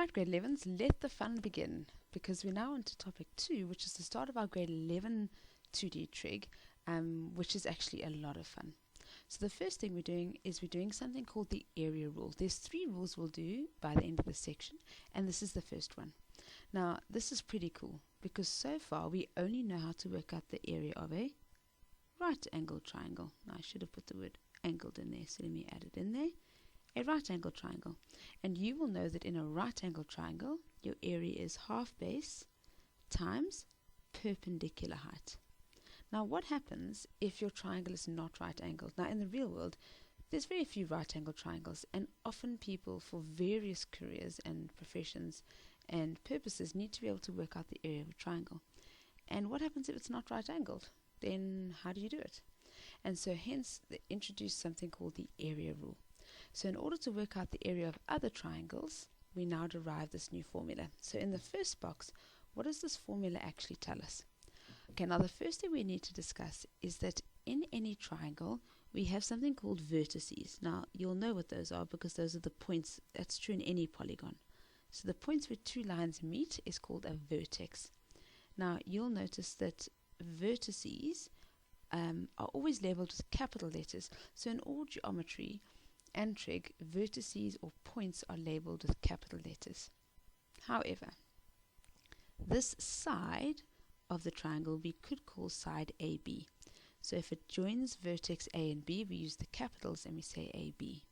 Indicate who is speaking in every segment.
Speaker 1: Right, grade 11s, let the fun begin, because we're now on to topic 2, which is the start of our grade 11 2D trig, which is actually a lot of fun. So the first thing we're doing something called the area rule. There's 3 rules we'll do by the end of this section, and this is the first one. Now, this is pretty cool, because so far we only know how to work out the area of a right angled triangle. Now, I should have put the word angled in there, so let me add it in there. A right angled triangle. And you will know that in a right angled triangle, your area is half base times perpendicular height. Now, what happens if your triangle is not right angled? Now, in the real world, there's very few right angled triangles, and often people for various careers and professions and purposes need to be able to work out the area of a triangle. And what happens if it's not right angled? Then how do you do it? And so hence they introduced something called the area rule. So in order to work out the area of other triangles, we now derive this new formula. So in the first box, what does this formula actually tell us? Okay, now the first thing we need to discuss is that in any triangle, we have something called vertices. Now, you'll know what those are because those are the points. That's true in any polygon. So the points where 2 lines meet is called a vertex. Now, you'll notice that vertices are always labeled with capital letters. So in all geometry and trig, vertices or points are labeled with capital letters. However, this side of the triangle we could call side AB. So if it joins vertex A and B, we use the capitals and we say AB.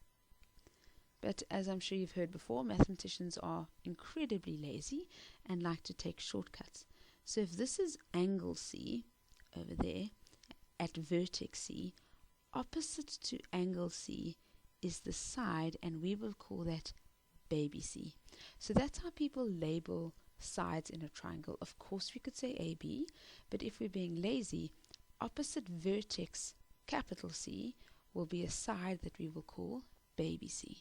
Speaker 1: But as I'm sure you've heard before, mathematicians are incredibly lazy and like to take shortcuts. So if this is angle C over there at vertex C, opposite to angle C is the side, and we will call that baby C. So that's how people label sides in a triangle. Of course we could say AB, but if we're being lazy, opposite vertex capital C will be a side that we will call baby C.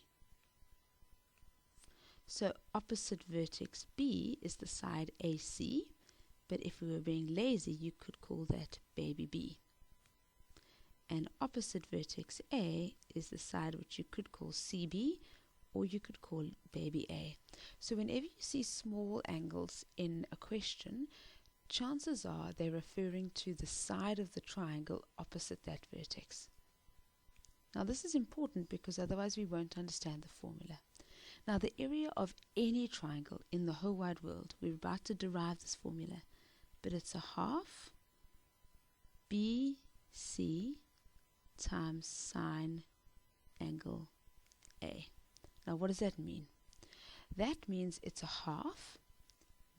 Speaker 1: So opposite vertex B is the side AC, but if we were being lazy, you could call that baby B. And opposite vertex A is the side which you could call CB, or you could call baby A. So whenever you see small angles in a question, chances are they're referring to the side of the triangle opposite that vertex. Now this is important because otherwise we won't understand the formula. Now the area of any triangle in the whole wide world, we're about to derive this formula, but it's a half BC times sine angle A. Now what does that mean? That means it's a half.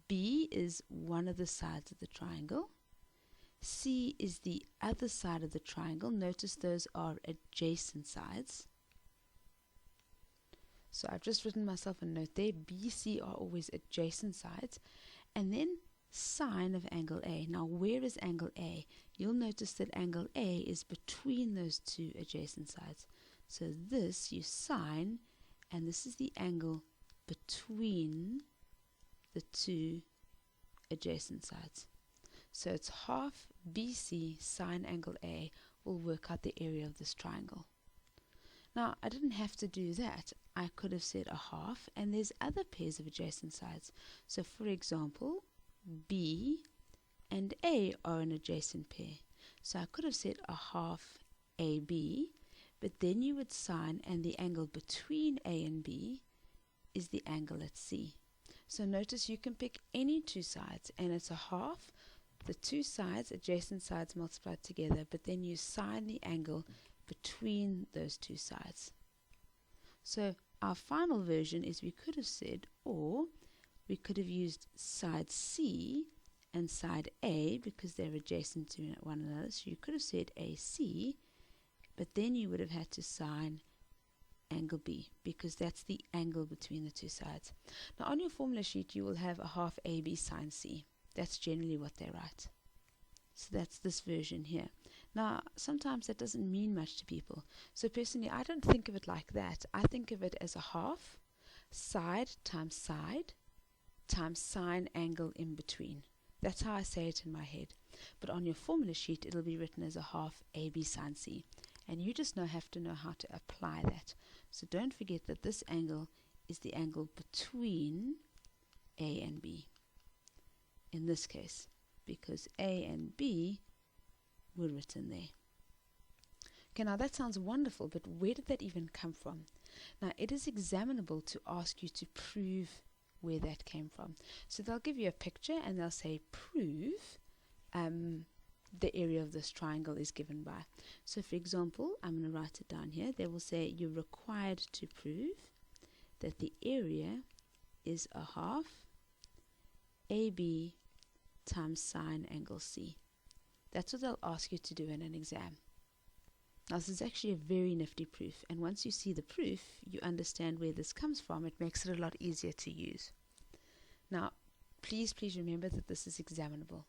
Speaker 1: B is one of the sides of the triangle. C is the other side of the triangle. Notice those are adjacent sides. So I've just written myself a note there. B, C are always adjacent sides. And then sine of angle A. Now where is angle A? You'll notice that angle A is between those 2 adjacent sides. So this you sine, and this is the angle between the 2 adjacent sides. So it's half BC sine angle A will work out the area of this triangle. Now I didn't have to do that. I could have said a half, and there's other pairs of adjacent sides. So for example, B and A are an adjacent pair. So I could have said a half AB, but then you would sine, and the angle between A and B is the angle at C. So notice you can pick any 2 sides, and it's a half, the 2 sides, adjacent sides multiplied together, but then you sine the angle between those 2 sides. So our final version is we could have said, or we could have used side C and side A because they're adjacent to one another. So you could have said AC, but then you would have had to sine angle B because that's the angle between the 2 sides. Now on your formula sheet you will have a half AB sine C. That's generally what they write. So that's this version here. Now sometimes that doesn't mean much to people. So personally I don't think of it like that. I think of it as a half side times sine angle in between. That's how I say it in my head. But on your formula sheet it'll be written as a half AB sine C. And you just have to know how to apply that. So don't forget that this angle is the angle between A and B. In this case, because A and B were written there. Okay, now that sounds wonderful, but where did that even come from? Now, it is examinable to ask you to prove where that came from. So they'll give you a picture and they'll say, prove the area of this triangle is given by. So for example, I'm going to write it down here. They will say you're required to prove that the area is a half AB times sine angle C. That's what they'll ask you to do in an exam. Now this is actually a very nifty proof, and once you see the proof, you understand where this comes from. It makes it a lot easier to use. Now, please remember that this is examinable.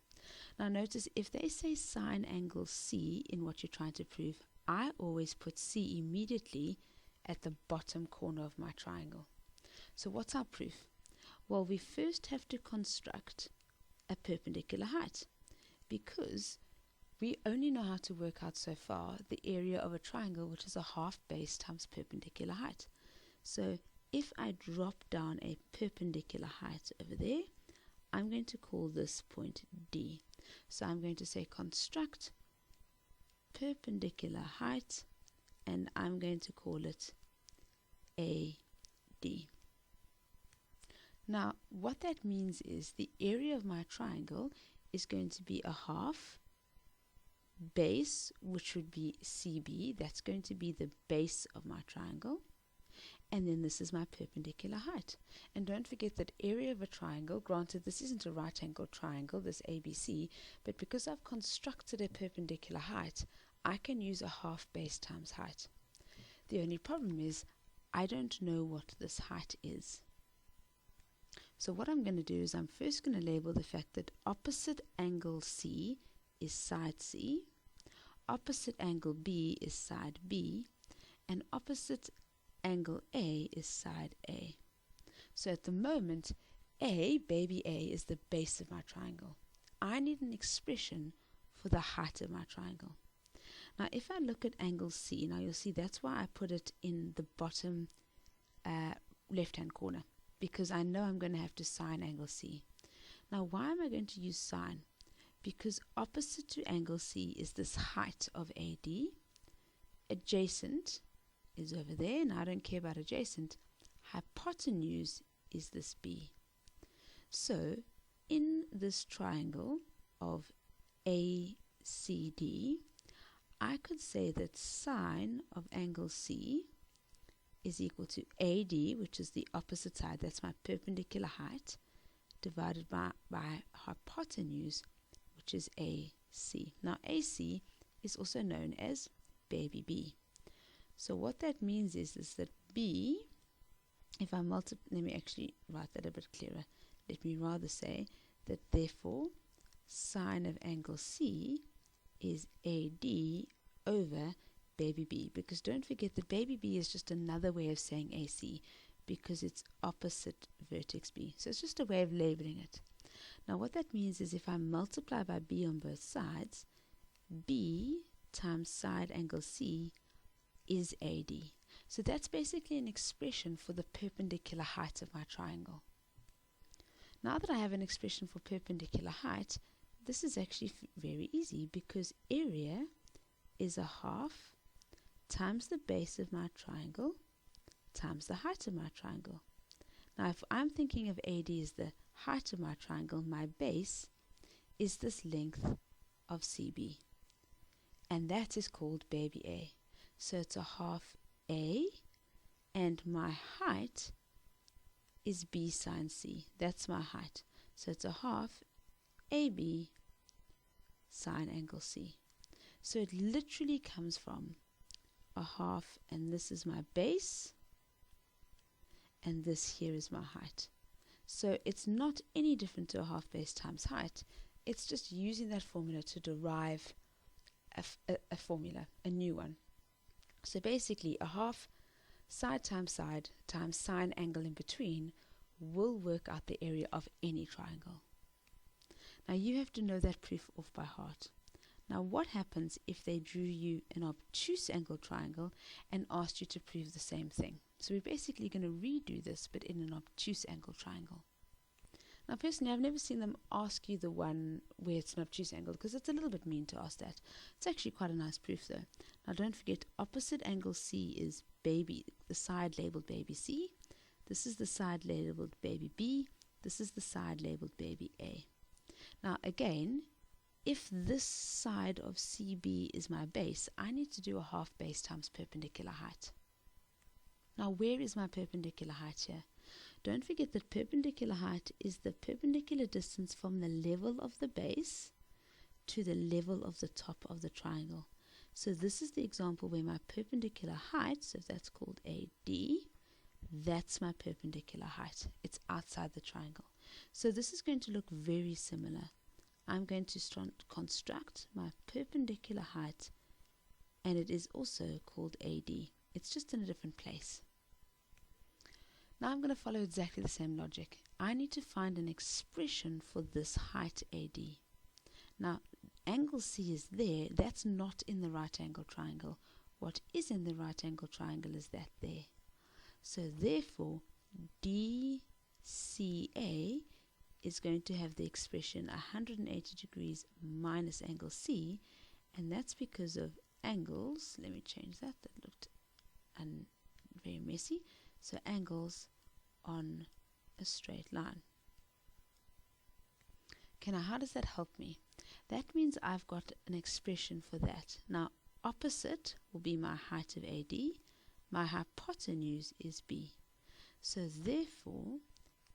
Speaker 1: Now notice, if they say sine angle C in what you're trying to prove, I always put C immediately at the bottom corner of my triangle. So what's our proof? Well, we first have to construct a perpendicular height, because we only know how to work out so far the area of a triangle, which is a half base times perpendicular height. So if I drop down a perpendicular height over there, I'm going to call this point D. So I'm going to say construct perpendicular height, and I'm going to call it AD. Now what that means is the area of my triangle is going to be a half base, which would be CB. That's going to be the base of my triangle, and then this is my perpendicular height. And don't forget that area of a triangle, granted this isn't a right angle triangle, this ABC, but because I've constructed a perpendicular height, I can use a half base times height. The only problem is I don't know what this height is. So what I'm going to do is I'm first going to label the fact that opposite angle C is side C, opposite angle B is side B, and opposite angle A is side A. So at the moment, baby A, is the base of my triangle. I need an expression for the height of my triangle. Now if I look at angle C, now you'll see that's why I put it in the bottom left hand corner, because I know I'm going to have to sine angle C. Now why am I going to use sine? Because opposite to angle C is this height of AD. Adjacent is over there, and I don't care about adjacent. Hypotenuse is this B. So in this triangle of ACD, I could say that sine of angle C is equal to AD, which is the opposite side, that's my perpendicular height, divided by hypotenuse, which is AC. Now AC is also known as baby B. So what that means is that B, if I multiply, let me actually write that a bit clearer. Let me rather say that therefore sine of angle C is AD over baby B, because don't forget that baby B is just another way of saying AC, because it's opposite vertex B. So it's just a way of labeling it. Now what that means is if I multiply by B on both sides, B times side angle C is AD. So that's basically an expression for the perpendicular height of my triangle. Now that I have an expression for perpendicular height, this is actually very easy, because area is a half times the base of my triangle times the height of my triangle. Now if I'm thinking of AD as the height of my triangle, my base is this length of CB, and that is called baby A. So it's a half A, and my height is B sine C. That's my height. So it's a half AB sine angle C. So it literally comes from a half, and this is my base, and this here is my height. So it's not any different to a half base times height. It's just using that formula to derive a formula, a new one. So basically a half side times sine angle in between will work out the area of any triangle. Now you have to know that proof off by heart. Now what happens if they drew you an obtuse angle triangle and asked you to prove the same thing? So we're basically going to redo this, but in an obtuse angle triangle. Now, personally, I've never seen them ask you the one where it's an obtuse angle, because it's a little bit mean to ask that. It's actually quite a nice proof, though. Now, don't forget, opposite angle C is baby, the side labeled baby C. This is the side labeled baby B. This is the side labeled baby A. Now, again, if this side of CB is my base, I need to do a half base times perpendicular height. Now, where is my perpendicular height here? Don't forget that perpendicular height is the perpendicular distance from the level of the base to the level of the top of the triangle. So this is the example where my perpendicular height, so if that's called AD, that's my perpendicular height. It's outside the triangle. So this is going to look very similar. I'm going to construct my perpendicular height, and it is also called AD. It's just in a different place. Now I'm going to follow exactly the same logic. I need to find an expression for this height AD. Now, angle C is there. That's not in the right angle triangle. What is in the right angle triangle is that there. So therefore, DCA is going to have the expression 180 degrees minus angle C, and that's because of angles. Let me change that. That looked very messy. So angles on a straight line. Okay, now how does that help me? That means I've got an expression for that. Now, opposite will be my height of AD. My hypotenuse is B. So therefore,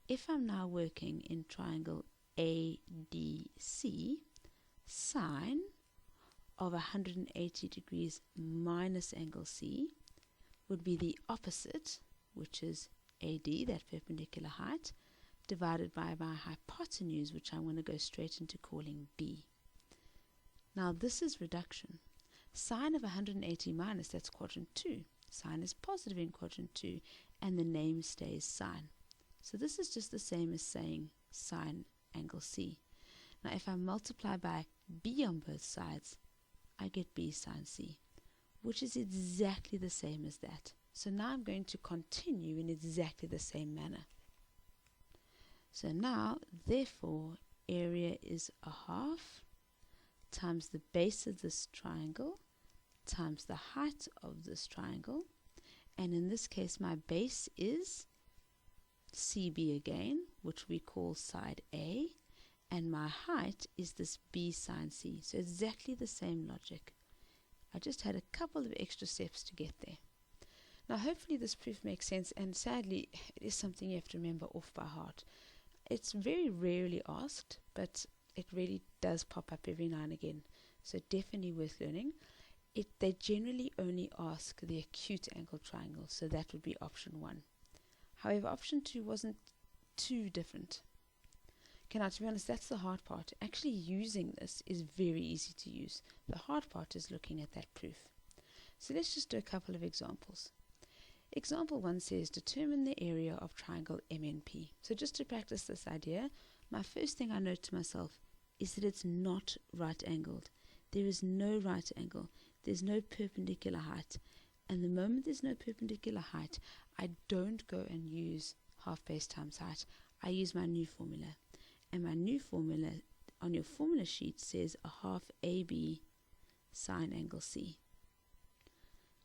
Speaker 1: if I'm now working in triangle ADC, sine of 180 degrees minus angle C would be the opposite, which is AD, that perpendicular height, divided by my hypotenuse, which I'm going to go straight into calling B. Now this is reduction. Sine of 180 minus, that's quadrant 2. Sine is positive in quadrant 2, and the name stays sine. So this is just the same as saying sine angle C. Now if I multiply by B on both sides, I get B sine C, which is exactly the same as that. So now I'm going to continue in exactly the same manner. So now, therefore, area is a half times the base of this triangle times the height of this triangle. And in this case, my base is CB again, which we call side A. And my height is this B sine C. So exactly the same logic. I just had a couple of extra steps to get there. Now hopefully this proof makes sense, and sadly it is something you have to remember off by heart. It's very rarely asked, but it really does pop up every now and again, so definitely worth learning. They generally only ask the acute angle triangle, so that would be option 1. However, option 2 wasn't too different. Okay, now to be honest, that's the hard part. Actually using this is very easy to use. The hard part is looking at that proof. So let's just do a couple of examples. Example 1 says, determine the area of triangle MNP. So just to practice this idea, my first thing I note to myself is that it's not right angled. There is no right angle. There's no perpendicular height. And the moment there's no perpendicular height, I don't go and use half base times height. I use my new formula. And my new formula on your formula sheet says a half AB sine angle C.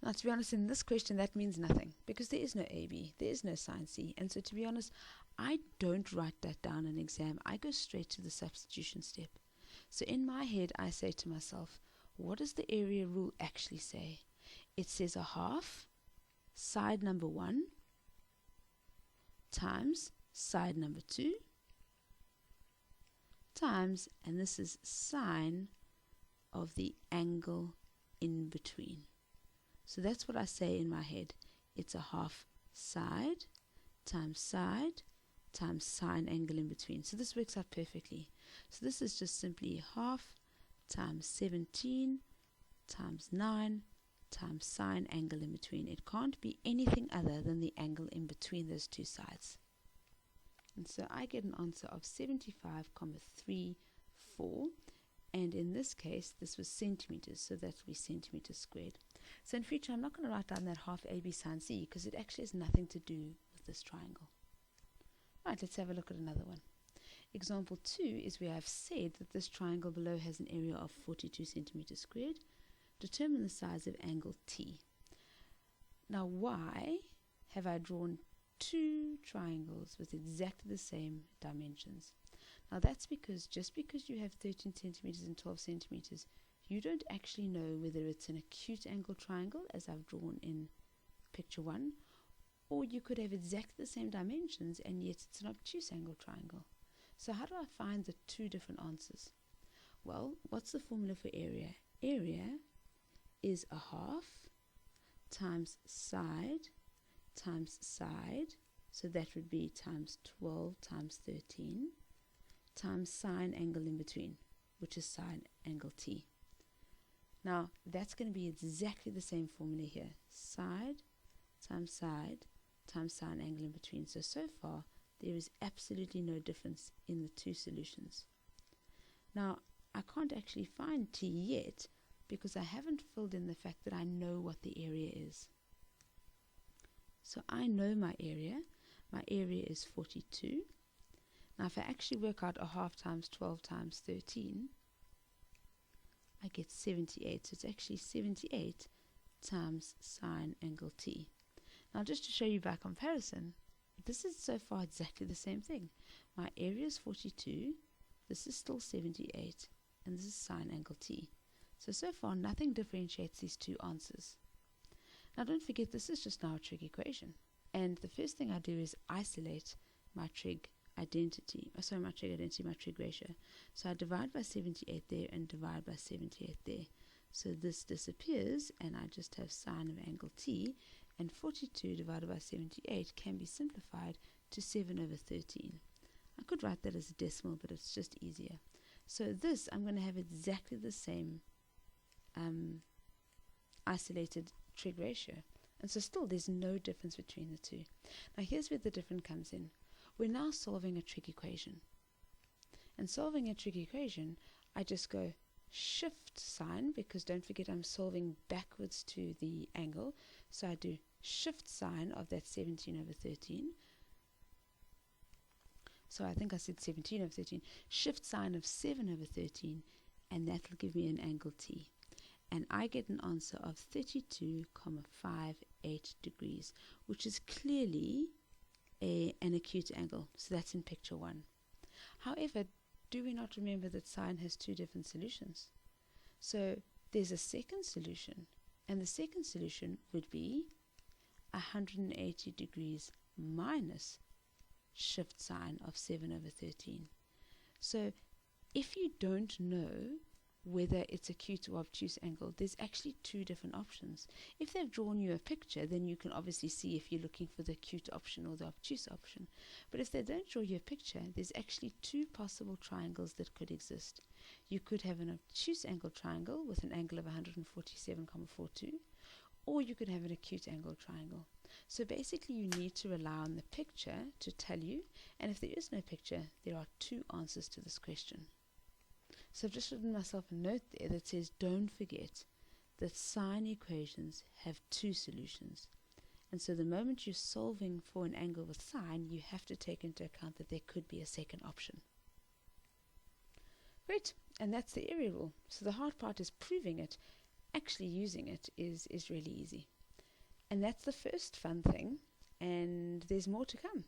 Speaker 1: Now, to be honest, in this question, that means nothing, because there is no AB, there is no sine C. And so, to be honest, I don't write that down in exam. I go straight to the substitution step. So in my head, I say to myself, what does the area rule actually say? It says a half side number 1 times side number 2 times, and this is sine of the angle in between. So that's what I say in my head. It's a half side times sine angle in between. So this works out perfectly. So this is just simply half times 17 times 9 times sine angle in between. It can't be anything other than the angle in between those two sides. And so I get an answer of 75,34. And in this case, this was centimeters, so that would be centimeters squared. So in future, I'm not going to write down that half AB sine C because it actually has nothing to do with this triangle. Right, let's have a look at another one. Example 2 is where I've said that this triangle below has an area of 42 centimeters squared. Determine the size of angle T. Now, why have I drawn two triangles with exactly the same dimensions? Now, that's because just because you have 13 centimeters and 12 centimeters, you don't actually know whether it's an acute angle triangle, as I've drawn in picture 1, or you could have exactly the same dimensions and yet it's an obtuse angle triangle. So how do I find the two different answers? Well, what's the formula for area? Area is a half times side, so that would be times 12 times 13, times sine angle in between, which is sine angle T. Now, that's going to be exactly the same formula here. Side times sine angle in between. So far, there is absolutely no difference in the two solutions. Now, I can't actually find T yet because I haven't filled in the fact that I know what the area is. So I know my area. My area is 42. Now, if I actually work out a half times 12 times 13, I get 78. So it's actually 78 times sine angle T. Now, just to show you by comparison, this is so far exactly the same thing. My area is 42, this is still 78, and this is sine angle T. So far nothing differentiates these two answers. Now don't forget, this is just now a trig equation. And the first thing I do is isolate my trig identity, my trig ratio. So I divide by 78 there and divide by 78 there. So this disappears and I just have sine of angle T, and 42 divided by 78 can be simplified to 7 over 13. I could write that as a decimal, but it's just easier. So this, I'm going to have exactly the same isolated trig ratio. And so still there's no difference between the two. Now here's where the difference comes in. We're now solving a trig equation. And solving a trig equation, I just go shift sine, because don't forget I'm solving backwards to the angle. So I do shift sine of that 17 over 13. So I think I said 17 over 13. Shift sine of 7 over 13, and that will give me an angle T. And I get an answer of 32,58 degrees, which is clearly an acute angle. So that's in picture 1. However, do we not remember that sine has two different solutions? So there's a second solution, and the second solution would be 180 degrees minus shift sine of 7 over 13. So if you don't know whether it's acute or obtuse angle, there's actually two different options. If they've drawn you a picture, then you can obviously see if you're looking for the acute option or the obtuse option. But if they don't draw you a picture, there's actually two possible triangles that could exist. You could have an obtuse angle triangle with an angle of 147,42, or you could have an acute angle triangle. So basically you need to rely on the picture to tell you, and if there is no picture, there are two answers to this question. So I've just written myself a note there that says, don't forget that sine equations have two solutions. And so the moment you're solving for an angle with sine, you have to take into account that there could be a second option. Great, and that's the area rule. So the hard part is proving it. Actually using it is really easy. And that's the first fun thing, and there's more to come.